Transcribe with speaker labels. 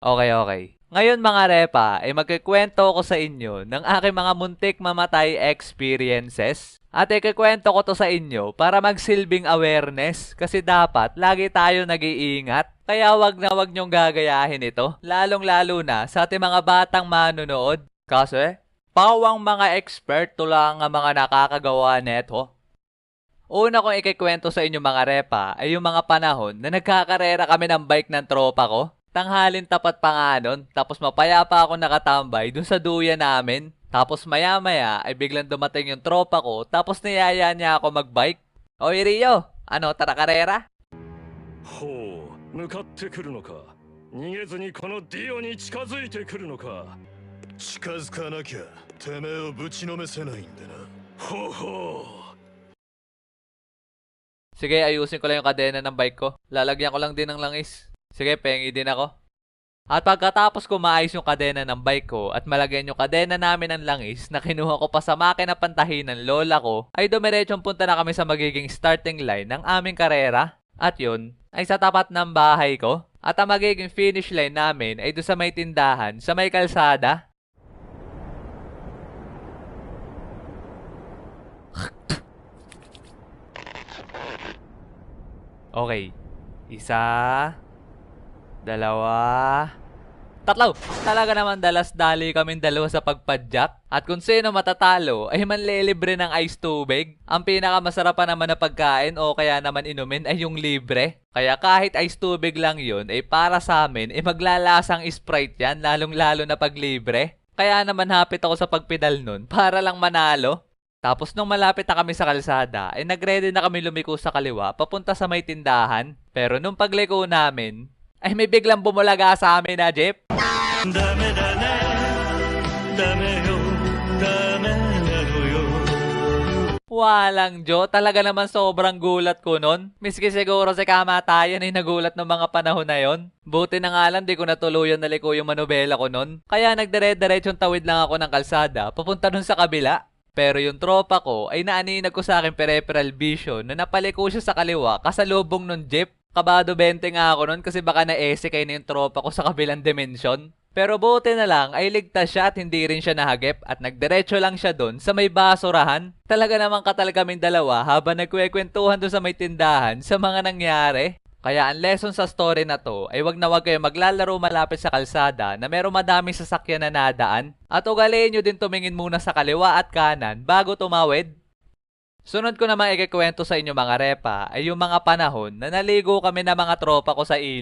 Speaker 1: Okay, okay. Ngayon mga repa, ay magkikwento ko sa inyo ng aking mga muntik mamatay experiences. At ikikwento ko to sa inyo para magsilbing awareness kasi dapat lagi tayo nag-iingat. Kaya wag nyong gagayahin ito, lalong-lalo na sa ating mga batang manunood. Kasi, pawang mga eksperto lang ang mga nakakagawa neto. Una kong ikikwento sa inyo mga repa ay yung mga panahon na nagkakarera kami ng bike ng tropa ko. Tanghalin tapat pa nga nun, tapos mapayapa ako nakatambay dun sa duya namin. Tapos maya maya ay biglang dumating yung tropa ko, tapos niyaya niya ako magbike. Oy Rio, ano tara karera?
Speaker 2: ほう、向かってくるのか。逃げずにこのディオに近づいてくるのか。
Speaker 3: 近づかなきゃてめえをぶちのめせないんでな。
Speaker 2: ほうほう。
Speaker 1: Sige, ayusin ko lang yung kadena ng bike ko. Lalagyan ko lang din ng langis. Sige, pengi din ako. At pagkatapos ko maayos yung kadena ng bike ko at malagyan yung kadena namin ng langis na kinuha ko pa sa makina pantahin ng lola ko, ay dumiretsong punta na kami sa magiging starting line ng aming karera. At yun, ay sa tapat ng bahay ko. At ang magiging finish line namin ay doon sa may tindahan, sa may kalsada. Okay. Isa, dalawa, tatlo! Talaga naman dalas-dali kaming dalawa sa pagpadyak. At kung sino matatalo ay manlilibre ng ice tubig. Ang pinakamasarap pa naman na pagkain o kaya naman inumin ay yung libre. Kaya kahit ice tubig lang yun ay para sa amin ay maglalasang Sprite yan, lalong-lalo na pag libre. Kaya naman hapit ako sa pagpedal nun para lang manalo. Tapos nung malapit na kami sa kalsada, ay nagready na kami lumiko sa kaliwa papunta sa may tindahan. Pero nung pagliko namin, ay may biglang bumulaga sa amin na jeep.
Speaker 2: Dame da ne, dame yo, dame na yo.
Speaker 1: Walang Diyo, talaga naman sobrang gulat ko nun. Miski siguro si kamatayan ay nagulat ng mga panahon na yon. Buti na nga lang di ko natuluyan na liko yung manubela ko nun. Kaya nagdire-diretsong tawid lang ako ng kalsada papunta dun sa kabila. Pero yung tropa ko ay naaninag ko sa akin peripheral vision na napaliko siya sa kaliwa kasalubong ng jeep. Kabado 20 nga ako nun kasi baka na-ese kayo na yung tropa ko sa kabilang dimensyon. Pero buti na lang ay ligtas siya at hindi rin siya nahagip at nagdiretso lang siya doon sa may basurahan. Talaga naman katal kaming dalawa habang nagkwekwentuhan doon sa may tindahan sa mga nangyari. Kaya ang lesson sa story na to ay wag na wag kayo maglalaro malapit sa kalsada na merong madaming sasakyan na nadaan. At ugaliin nyo din tumingin muna sa kaliwa at kanan bago tumawid. Sunod ko naman ikikwento sa inyo mga repa ay yung mga panahon na naligo kami na mga tropa ko sa ilog.